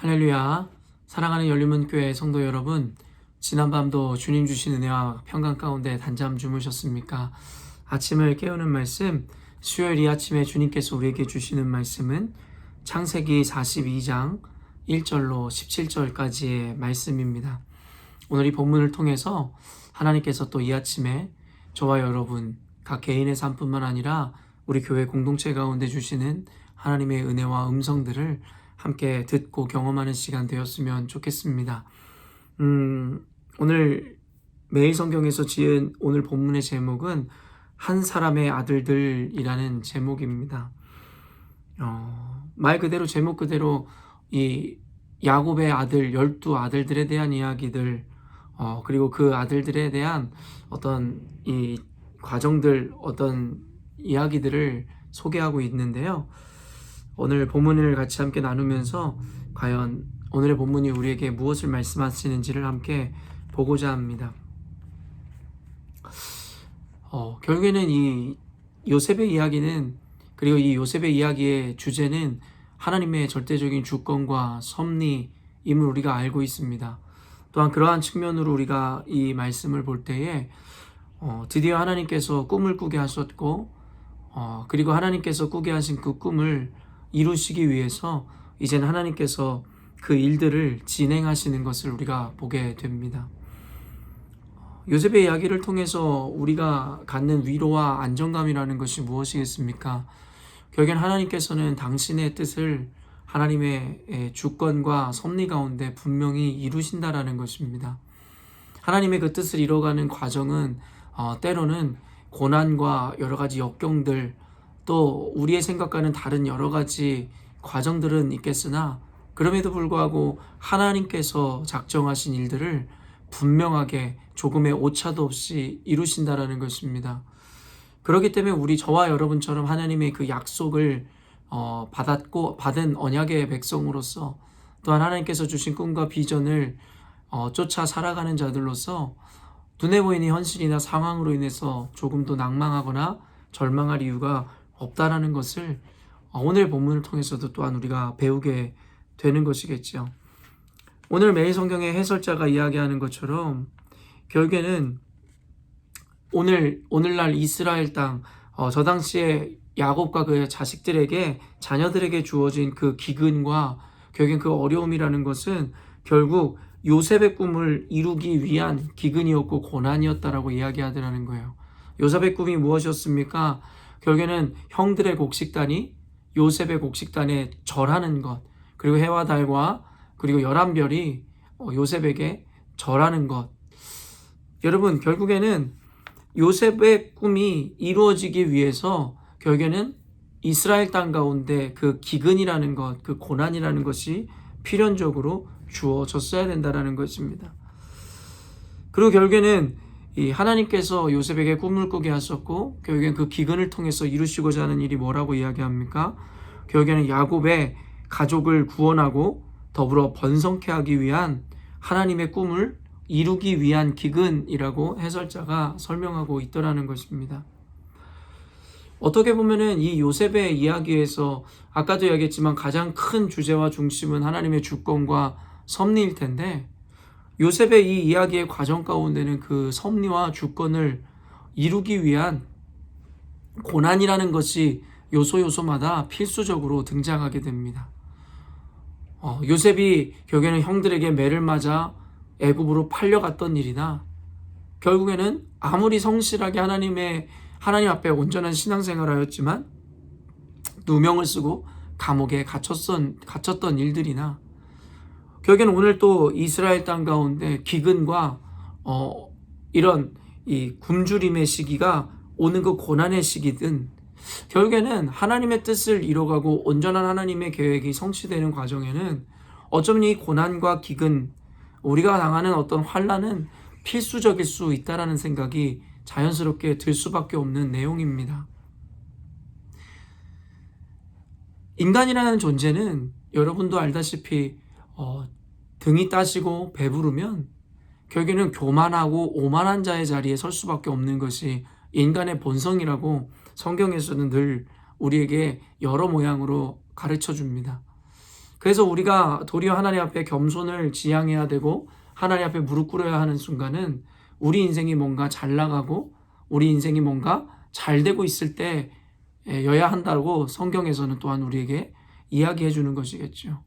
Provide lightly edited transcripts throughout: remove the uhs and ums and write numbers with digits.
할렐루야. 사랑하는 열린문교회 성도 여러분, 지난밤도 주님 주신 은혜와 평강 가운데 단잠 주무셨습니까? 아침을 깨우는 말씀, 수요일 이 아침에 주님께서 우리에게 주시는 말씀은 창세기 42장 1절로 17절까지의 말씀입니다. 오늘 이 본문을 통해서 하나님께서 또 이 아침에 저와 여러분 각 개인의 삶뿐만 아니라 우리 교회 공동체 가운데 주시는 하나님의 은혜와 음성들을 함께 듣고 경험하는 시간 되었으면 좋겠습니다. 오늘 매일 성경에서 지은 오늘 본문의 제목은 한 사람의 아들들이라는 제목입니다. 말 그대로 제목 그대로 이 야곱의 아들 12아들들에 대한 이야기들, 그리고 그 아들들에 대한 어떤 이 과정들, 어떤 이야기들을 소개하고 있는데요. 오늘 본문을 같이 함께 나누면서 과연 오늘의 본문이 우리에게 무엇을 말씀하시는지를 함께 보고자 합니다. 결국에는 이 요셉의 이야기는, 그리고 이 요셉의 이야기의 주제는 하나님의 절대적인 주권과 섭리임을 우리가 알고 있습니다. 또한 그러한 측면으로 우리가 이 말씀을 볼 때에 드디어 하나님께서 꿈을 꾸게 하셨고, 그리고 하나님께서 꾸게 하신 그 꿈을 이루시기 위해서 이제는 하나님께서 그 일들을 진행하시는 것을 우리가 보게 됩니다. 요셉의 이야기를 통해서 우리가 갖는 위로와 안정감이라는 것이 무엇이겠습니까? 결국엔 하나님께서는 당신의 뜻을 하나님의 주권과 섭리 가운데 분명히 이루신다라는 것입니다. 하나님의 그 뜻을 이뤄가는 과정은 때로는 고난과 여러 가지 역경들, 또 우리의 생각과는 다른 여러 가지 과정들은 있겠으나 그럼에도 불구하고 하나님께서 작정하신 일들을 분명하게 조금의 오차도 없이 이루신다라는 것입니다. 그렇기 때문에 저와 여러분처럼 하나님의 그 약속을 받은 언약의 백성으로서, 또한 하나님께서 주신 꿈과 비전을 쫓아 살아가는 자들로서 눈에 보이는 현실이나 상황으로 인해서 조금도 낭망하거나 절망할 이유가 없다라는 것을 오늘 본문을 통해서도 또한 우리가 배우게 되는 것이겠죠. 오늘 매일 성경의 해설자가 이야기하는 것처럼 결국에는 오늘날 이스라엘 땅, 저 당시에 야곱과 그의 자녀들에게 주어진 그 기근과 결국엔 그 어려움이라는 것은 결국 요셉의 꿈을 이루기 위한 기근이었고 고난이었다라고 이야기하더라는 거예요. 요셉의 꿈이 무엇이었습니까? 결국에는 형들의 곡식단이 요셉의 곡식단에 절하는 것, 그리고 해와 달과 그리고 11별이 요셉에게 절하는 것. 여러분, 결국에는 요셉의 꿈이 이루어지기 위해서 결국에는 이스라엘 땅 가운데 그 기근이라는 것, 그 고난이라는 것이 필연적으로 주어졌어야 된다는 것입니다. 그리고 결국에는 이 하나님께서 요셉에게 꿈을 꾸게 하셨고, 결국엔 그 기근을 통해서 이루시고자 하는 일이 뭐라고 이야기합니까? 결국에는 야곱의 가족을 구원하고 더불어 번성케 하기 위한 하나님의 꿈을 이루기 위한 기근이라고 해설자가 설명하고 있더라는 것입니다. 어떻게 보면은 이 요셉의 이야기에서 아까도 이야기했지만 가장 큰 주제와 중심은 하나님의 주권과 섭리일 텐데, 요셉의 이 이야기의 과정 가운데는 그 섭리와 주권을 이루기 위한 고난이라는 것이 요소마다 필수적으로 등장하게 됩니다. 요셉이 결국에는 형들에게 매를 맞아 애굽으로 팔려갔던 일이나, 결국에는 아무리 성실하게 하나님 앞에 온전한 신앙생활을 하였지만 누명을 쓰고 감옥에 갇혔던 일들이나, 결국에는 오늘 또 이스라엘 땅 가운데 기근과 이런 이 굶주림의 시기가 오는 그 고난의 시기든, 결국에는 하나님의 뜻을 이뤄가고 온전한 하나님의 계획이 성취되는 과정에는 어쩌면 이 고난과 기근, 우리가 당하는 어떤 환난은 필수적일 수 있다라는 생각이 자연스럽게 들 수밖에 없는 내용입니다. 인간이라는 존재는 여러분도 알다시피 등이 따시고 배부르면 결국에는 교만하고 오만한 자의 자리에 설 수밖에 없는 것이 인간의 본성이라고 성경에서는 늘 우리에게 여러 모양으로 가르쳐 줍니다. 그래서 우리가 도리어 하나님 앞에 겸손을 지향해야 되고 하나님 앞에 무릎 꿇어야 하는 순간은 우리 인생이 뭔가 잘 나가고 우리 인생이 뭔가 잘 되고 있을 때여야 한다고 성경에서는 또한 우리에게 이야기해 주는 것이겠죠.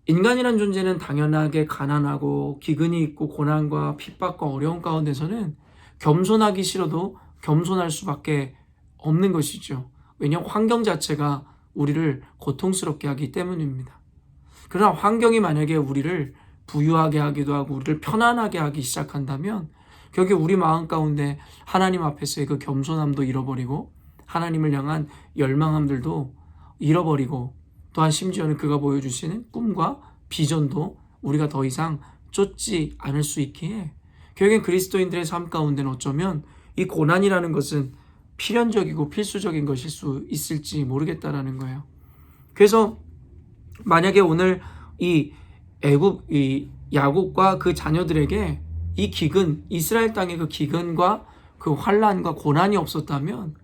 인간이란 존재는 당연하게 가난하고 기근이 있고 고난과 핍박과 어려움 가운데서는 겸손하기 싫어도 겸손할 수밖에 없는 것이죠. 왜냐하면 환경 자체가 우리를 고통스럽게 하기 때문입니다. 그러나 환경이 만약에 우리를 부유하게 하기도 하고 우리를 편안하게 하기 시작한다면 결국 우리 마음 가운데 하나님 앞에서의 그 겸손함도 잃어버리고 하나님을 향한 열망함들도 잃어버리고 또한 심지어는 그가 보여주시는 꿈과 비전도 우리가 더 이상 쫓지 않을 수 있기에 결국엔 그리스도인들의 삶 가운데는 어쩌면 이 고난이라는 것은 필연적이고 필수적인 것일 수 있을지 모르겠다라는 거예요. 그래서 만약에 오늘 이 야곱과 그 자녀들에게 이 기근, 이스라엘 땅의 그 기근과 그 환란과 고난이 없었다면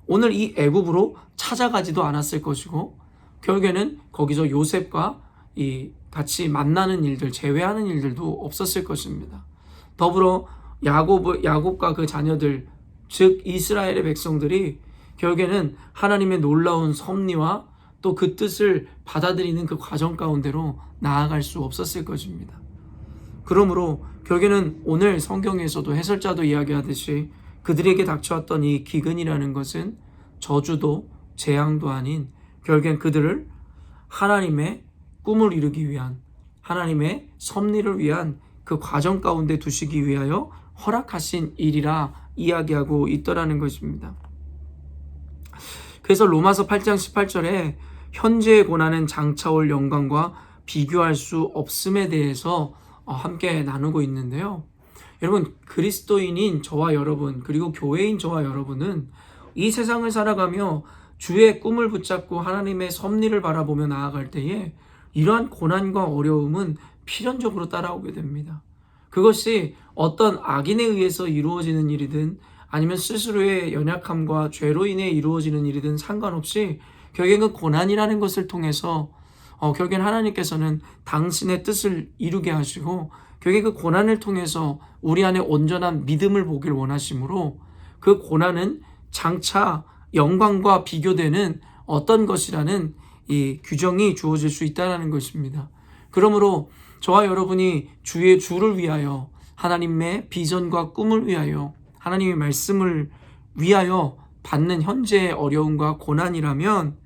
오늘 이 애굽으로 찾아가지도 않았을 것이고 결국에는 거기서 요셉과 이 같이 만나는 일들, 재회하는 일들도 없었을 것입니다. 더불어 야곱과 그 자녀들, 즉 이스라엘의 백성들이 결국에는 하나님의 놀라운 섭리와 또 그 뜻을 받아들이는 그 과정 가운데로 나아갈 수 없었을 것입니다. 그러므로 결국에는 오늘 성경에서도 해설자도 이야기하듯이 그들에게 닥쳐왔던 이 기근이라는 것은 저주도 재앙도 아닌 결국엔 그들을 하나님의 꿈을 이루기 위한 하나님의 섭리를 위한 그 과정 가운데 두시기 위하여 허락하신 일이라 이야기하고 있더라는 것입니다. 그래서 로마서 8장 18절에 현재의 고난은 장차 올 영광과 비교할 수 없음에 대해서 함께 나누고 있는데요. 여러분, 그리스도인인 저와 여러분 그리고 교회인 저와 여러분은 이 세상을 살아가며 주의 꿈을 붙잡고 하나님의 섭리를 바라보며 나아갈 때에 이러한 고난과 어려움은 필연적으로 따라오게 됩니다. 그것이 어떤 악인에 의해서 이루어지는 일이든 아니면 스스로의 연약함과 죄로 인해 이루어지는 일이든 상관없이 결국엔 고난이라는 것을 통해서 결국엔 하나님께서는 당신의 뜻을 이루게 하시고 결국엔 그 고난을 통해서 우리 안에 온전한 믿음을 보길 원하시므로 그 고난은 장차 영광과 비교되는 어떤 것이라는 이 규정이 주어질 수 있다는 것입니다. 그러므로 저와 여러분이 주를 위하여 하나님의 비전과 꿈을 위하여 하나님의 말씀을 위하여 받는 현재의 어려움과 고난이라면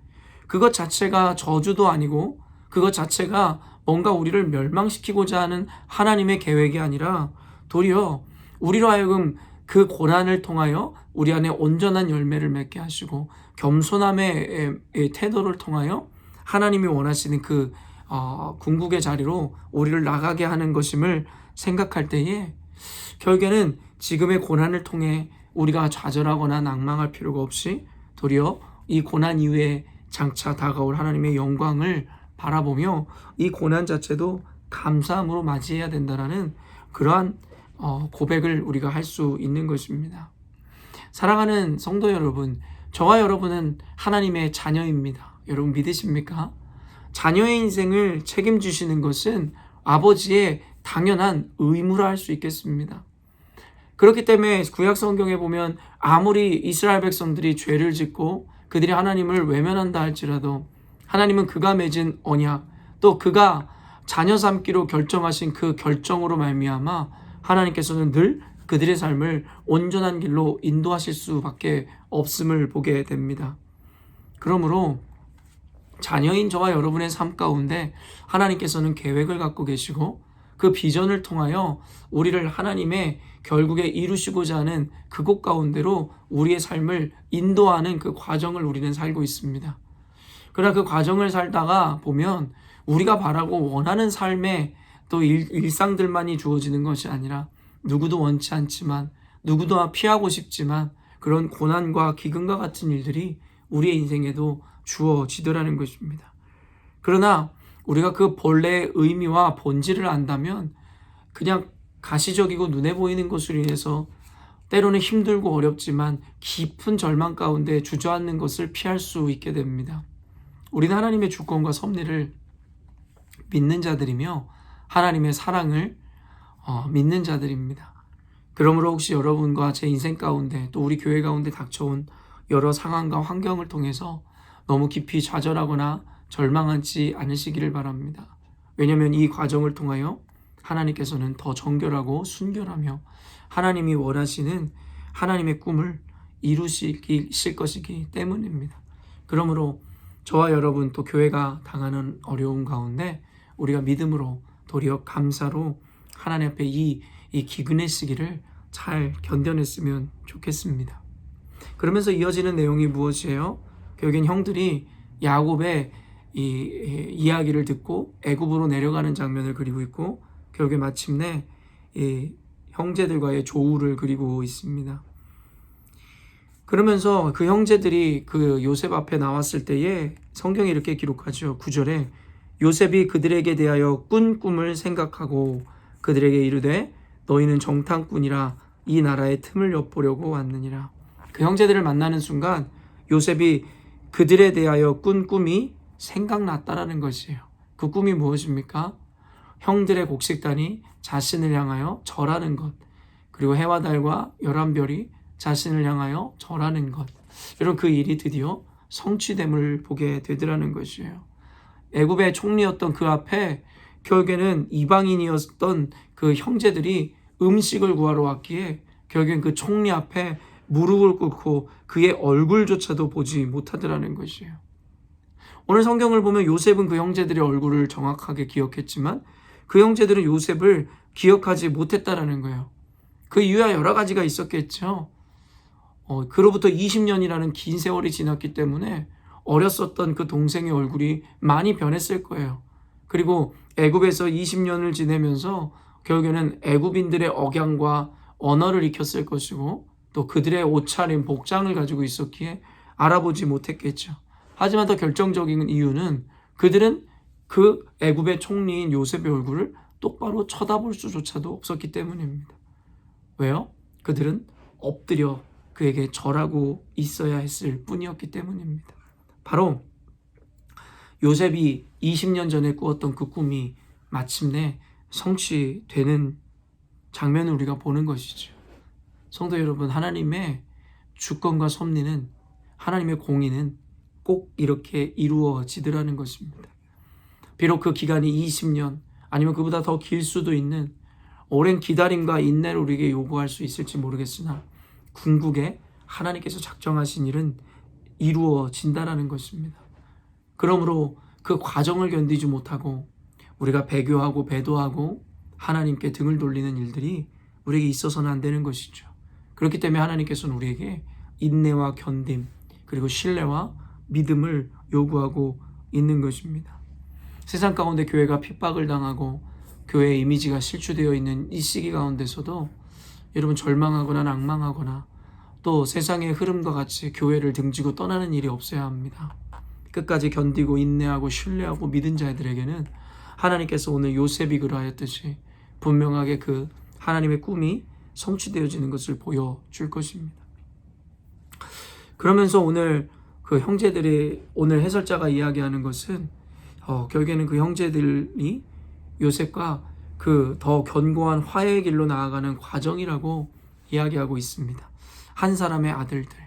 그것 자체가 저주도 아니고 그것 자체가 뭔가 우리를 멸망시키고자 하는 하나님의 계획이 아니라 도리어 우리로 하여금 그 고난을 통하여 우리 안에 온전한 열매를 맺게 하시고 겸손함의 태도를 통하여 하나님이 원하시는 그 궁극의 자리로 우리를 나가게 하는 것임을 생각할 때에 결국에는 지금의 고난을 통해 우리가 좌절하거나 낭망할 필요가 없이 도리어 이 고난 이후에 장차 다가올 하나님의 영광을 바라보며 이 고난 자체도 감사함으로 맞이해야 된다는 그러한 고백을 우리가 할 수 있는 것입니다. 사랑하는 성도 여러분, 저와 여러분은 하나님의 자녀입니다. 여러분 믿으십니까? 자녀의 인생을 책임지시는 것은 아버지의 당연한 의무라 할 수 있겠습니다. 그렇기 때문에 구약 성경에 보면 아무리 이스라엘 백성들이 죄를 짓고 그들이 하나님을 외면한다 할지라도 하나님은 그가 맺은 언약 또 그가 자녀 삼기로 결정하신 그 결정으로 말미암아 하나님께서는 늘 그들의 삶을 온전한 길로 인도하실 수밖에 없음을 보게 됩니다. 그러므로 자녀인 저와 여러분의 삶 가운데 하나님께서는 계획을 갖고 계시고 그 비전을 통하여 우리를 하나님의 결국에 이루시고자 하는 그곳 가운데로 우리의 삶을 인도하는 그 과정을 우리는 살고 있습니다. 그러나 그 과정을 살다가 보면 우리가 바라고 원하는 삶의 또 일상들만이 주어지는 것이 아니라 누구도 원치 않지만 누구도 피하고 싶지만 그런 고난과 기근과 같은 일들이 우리의 인생에도 주어지더라는 것입니다. 그러나 우리가 그 본래의 의미와 본질을 안다면 그냥 가시적이고 눈에 보이는 것으로 인해서 때로는 힘들고 어렵지만 깊은 절망 가운데 주저앉는 것을 피할 수 있게 됩니다. 우리는 하나님의 주권과 섭리를 믿는 자들이며 하나님의 사랑을 믿는 자들입니다. 그러므로 혹시 여러분과 제 인생 가운데 또 우리 교회 가운데 닥쳐온 여러 상황과 환경을 통해서 너무 깊이 좌절하거나 절망하지 않으시기를 바랍니다. 왜냐하면 이 과정을 통하여 하나님께서는 더 정결하고 순결하며 하나님이 원하시는 하나님의 꿈을 이루실 것이기 때문입니다. 그러므로 저와 여러분 또 교회가 당하는 어려움 가운데 우리가 믿음으로 도리어 감사로 하나님 앞에 이 기근의 시기를 잘 견뎌냈으면 좋겠습니다. 그러면서 이어지는 내용이 무엇이에요? 결국엔 형들이 야곱의 이 이야기를 듣고 애굽으로 내려가는 장면을 그리고 있고 결국에 마침내 이 형제들과의 조우를 그리고 있습니다. 그러면서 그 형제들이 그 요셉 앞에 나왔을 때에 성경이 이렇게 기록하죠. 9절에 요셉이 그들에게 대하여 꾼 꿈을 생각하고 그들에게 이르되 너희는 정탐꾼이라 이 나라의 틈을 엿보려고 왔느니라. 그 형제들을 만나는 순간 요셉이 그들에 대하여 꾼 꿈이 생각났다라는 것이에요. 그 꿈이 무엇입니까? 형들의 곡식단이 자신을 향하여 절하는 것, 그리고 해와 달과 11별이 자신을 향하여 절하는 것, 이런 그 일이 드디어 성취됨을 보게 되더라는 것이에요. 애굽의 총리였던 그 앞에 결국에는 이방인이었던 그 형제들이 음식을 구하러 왔기에 결국엔 그 총리 앞에 무릎을 꿇고 그의 얼굴조차도 보지 못하더라는 것이에요. 오늘 성경을 보면 요셉은 그 형제들의 얼굴을 정확하게 기억했지만 그 형제들은 요셉을 기억하지 못했다라는 거예요. 그 이유야 여러 가지가 있었겠죠. 그로부터 20년이라는 긴 세월이 지났기 때문에 어렸었던 그 동생의 얼굴이 많이 변했을 거예요. 그리고 애굽에서 20년을 지내면서 결국에는 애굽인들의 억양과 언어를 익혔을 것이고 또 그들의 옷차림, 복장을 가지고 있었기에 알아보지 못했겠죠. 하지만 더 결정적인 이유는 그들은 그 애굽의 총리인 요셉의 얼굴을 똑바로 쳐다볼 수조차도 없었기 때문입니다. 왜요? 그들은 엎드려 그에게 절하고 있어야 했을 뿐이었기 때문입니다. 바로 요셉이 20년 전에 꾸었던 그 꿈이 마침내 성취되는 장면을 우리가 보는 것이죠. 성도 여러분, 하나님의 주권과 섭리는, 하나님의 공의는 꼭 이렇게 이루어지더라는 것입니다. 비록 그 기간이 20년 아니면 그보다 더 길 수도 있는 오랜 기다림과 인내를 우리에게 요구할 수 있을지 모르겠으나 궁극에 하나님께서 작정하신 일은 이루어진다라는 것입니다. 그러므로 그 과정을 견디지 못하고 우리가 배교하고 배도하고 하나님께 등을 돌리는 일들이 우리에게 있어서는 안 되는 것이죠. 그렇기 때문에 하나님께서는 우리에게 인내와 견딤 그리고 신뢰와 믿음을 요구하고 있는 것입니다. 세상 가운데 교회가 핍박을 당하고 교회의 이미지가 실추되어 있는 이 시기 가운데서도 여러분 절망하거나 낭망하거나 또 세상의 흐름과 같이 교회를 등지고 떠나는 일이 없어야 합니다. 끝까지 견디고 인내하고 신뢰하고 믿은 자들에게는 하나님께서 오늘 요셉이 그러하였듯이 분명하게 그 하나님의 꿈이 성취되어지는 것을 보여줄 것입니다. 그러면서 오늘 그 형제들이 오늘 해설자가 이야기하는 것은 결국에는 그 형제들이 요셉과 그 더 견고한 화해의 길로 나아가는 과정이라고 이야기하고 있습니다. 한 사람의 아들들,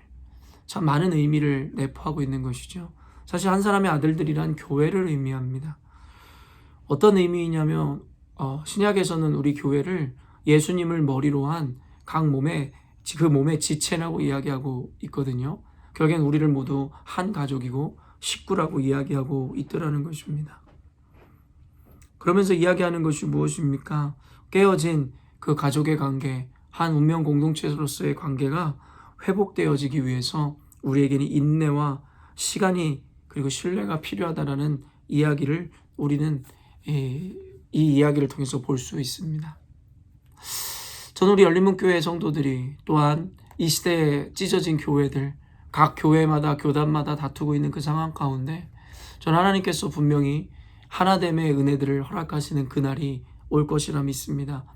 참 많은 의미를 내포하고 있는 것이죠. 사실 한 사람의 아들들이란 교회를 의미합니다. 어떤 의미이냐면 신약에서는 우리 교회를 예수님을 머리로 한 각 몸의 그 몸의 지체라고 이야기하고 있거든요. 결국엔 우리를 모두 한 가족이고 식구라고 이야기하고 있더라는 것입니다. 그러면서 이야기하는 것이 무엇입니까? 깨어진 그 가족의 관계, 한 운명 공동체로서의 관계가 회복되어지기 위해서 우리에게는 인내와 시간이 그리고 신뢰가 필요하다라는 이야기를 우리는 이 이야기를 통해서 볼 수 있습니다. 저는 우리 열린문교회 성도들이 또한 이 시대에 찢어진 교회들, 각 교회마다 교단마다 다투고 있는 그 상황 가운데 저는 하나님께서 분명히 하나됨의 은혜들을 허락하시는 그날이 올 것이라 믿습니다.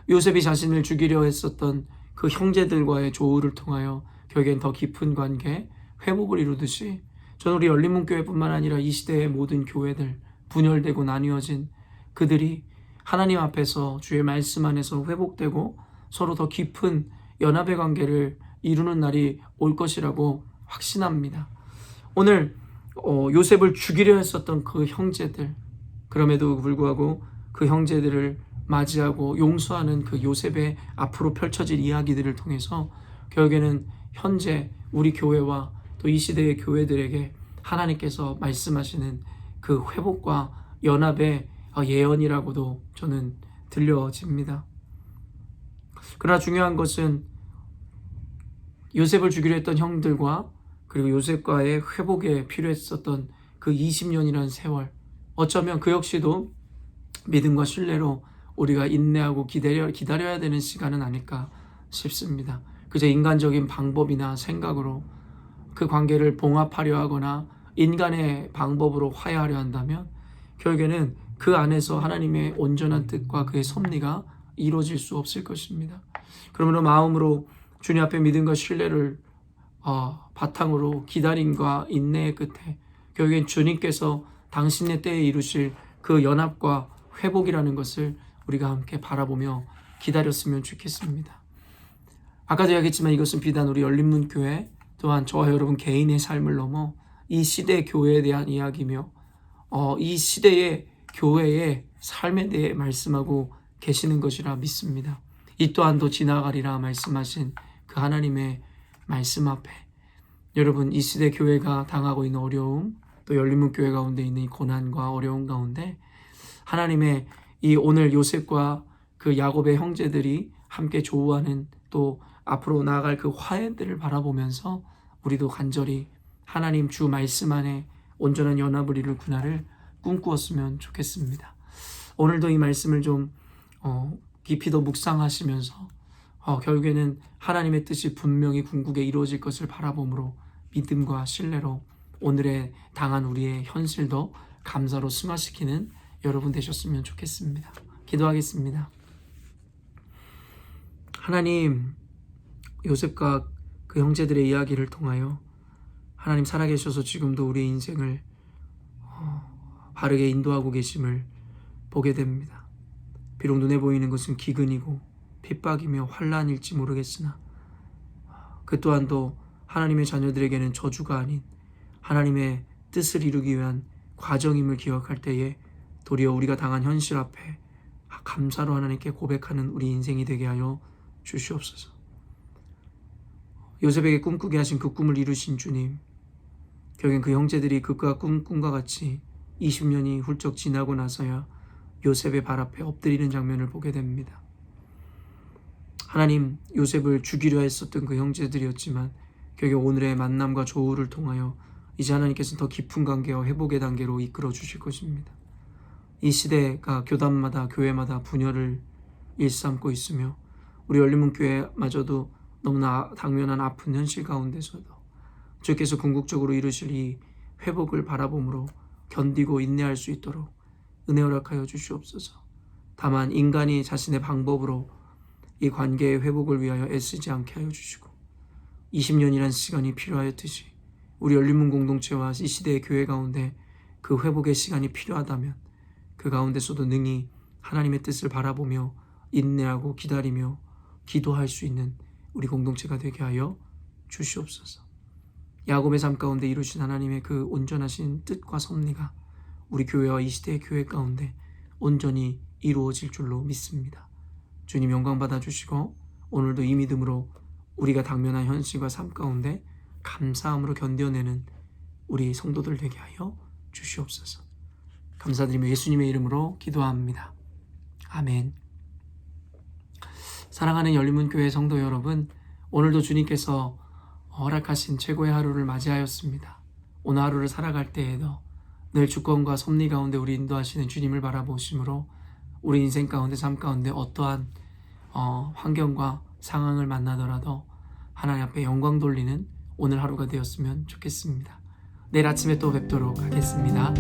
요셉이 자신을 죽이려 했었던 그 형제들과의 조우를 통하여 결국엔 더 깊은 관계, 회복을 이루듯이 저는 우리 열린문교회뿐만 아니라 이 시대의 모든 교회들, 분열되고 나뉘어진 그들이 하나님 앞에서 주의 말씀 안에서 회복되고 서로 더 깊은 연합의 관계를 이루는 날이 올 것이라고 확신합니다. 오늘 요셉을 죽이려 했었던 그 형제들, 그럼에도 불구하고 그 형제들을 맞이하고 용서하는 그 요셉의 앞으로 펼쳐질 이야기들을 통해서 결국에는 현재 우리 교회와 또 이 시대의 교회들에게 하나님께서 말씀하시는 그 회복과 연합의 예언이라고도 저는 들려집니다. 그러나 중요한 것은 요셉을 죽이려 했던 형들과 그리고 요셉과의 회복에 필요했었던 그 20년이라는 세월, 어쩌면 그 역시도 믿음과 신뢰로 우리가 인내하고 기다려야 되는 시간은 아닐까 싶습니다. 그저 인간적인 방법이나 생각으로 그 관계를 봉합하려 하거나 인간의 방법으로 화해하려 한다면 결국에는 그 안에서 하나님의 온전한 뜻과 그의 섭리가 이루어질 수 없을 것입니다. 그러므로 마음으로 주님 앞에 믿음과 신뢰를 바탕으로 기다림과 인내의 끝에 결국엔 주님께서 당신의 때에 이루실 그 연합과 회복이라는 것을 우리가 함께 바라보며 기다렸으면 좋겠습니다. 아까도 이야기했지만 이것은 비단 우리 열린문교회 또한 저와 여러분 개인의 삶을 넘어 이 시대 교회에 대한 이야기며 이 시대의 교회의 삶에 대해 말씀하고 계시는 것이라 믿습니다. 이 또한도 지나가리라 말씀하신 그 하나님의 말씀 앞에 여러분 이 시대 교회가 당하고 있는 어려움, 또 열린문교회 가운데 있는 이 고난과 어려움 가운데 하나님의 이 오늘 요셉과 그 야곱의 형제들이 함께 조우하는 또 앞으로 나아갈 그 화해들을 바라보면서 우리도 간절히 하나님 주 말씀 안에 온전한 연합을 이룰 그날을 꿈꾸었으면 좋겠습니다. 오늘도 이 말씀을 좀 깊이 더 묵상하시면서 결국에는 하나님의 뜻이 분명히 궁극에 이루어질 것을 바라봄으로 믿음과 신뢰로 오늘의 당한 우리의 현실도 감사로 승화시키는 여러분 되셨으면 좋겠습니다. 기도하겠습니다. 하나님, 요셉과 그 형제들의 이야기를 통하여 하나님 살아계셔서 지금도 우리의 인생을 바르게 인도하고 계심을 보게 됩니다. 비록 눈에 보이는 것은 기근이고 핍박이며 환난일지 모르겠으나 그 또한도 하나님의 자녀들에게는 저주가 아닌 하나님의 뜻을 이루기 위한 과정임을 기억할 때에 도리어 우리가 당한 현실 앞에 감사로 하나님께 고백하는 우리 인생이 되게 하여 주시옵소서. 요셉에게 꿈꾸게 하신 그 꿈을 이루신 주님, 결국엔 그 형제들이 그가 꿈과 같이 20년이 훌쩍 지나고 나서야 요셉의 발 앞에 엎드리는 장면을 보게 됩니다. 하나님, 요셉을 죽이려 했었던 그 형제들이었지만 결국 오늘의 만남과 조우를 통하여 이제 하나님께서 더 깊은 관계와 회복의 단계로 이끌어 주실 것입니다. 이 시대가 교단마다 교회마다 분열을 일삼고 있으며 우리 열린문교회마저도 너무나 당면한 아픈 현실 가운데서도 주께서 궁극적으로 이루실 이 회복을 바라봄으로 견디고 인내할 수 있도록 은혜 허락하여 주시옵소서. 다만 인간이 자신의 방법으로 이 관계의 회복을 위하여 애쓰지 않게 하여 주시고 20년이라는 시간이 필요하였듯이 우리 열린문 공동체와 이 시대의 교회 가운데 그 회복의 시간이 필요하다면 그 가운데서도 능히 하나님의 뜻을 바라보며 인내하고 기다리며 기도할 수 있는 우리 공동체가 되게 하여 주시옵소서. 야곱의 삶 가운데 이루신 하나님의 그 온전하신 뜻과 섭리가 우리 교회와 이 시대의 교회 가운데 온전히 이루어질 줄로 믿습니다. 주님 영광 받아주시고 오늘도 이 믿음으로 우리가 당면한 현실과 삶 가운데 감사함으로 견뎌내는 우리 성도들 되게 하여 주시옵소서. 감사드리며 예수님의 이름으로 기도합니다. 아멘. 사랑하는 열린문교회 성도 여러분, 오늘도 주님께서 허락하신 최고의 하루를 맞이하였습니다. 오늘 하루를 살아갈 때에도 늘 주권과 섭리 가운데 우리 인도하시는 주님을 바라보심으로 우리 인생 가운데 삶 가운데 어떠한 환경과 상황을 만나더라도 하나님 앞에 영광 돌리는 오늘 하루가 되었으면 좋겠습니다. 내일 아침에 또 뵙도록 하겠습니다.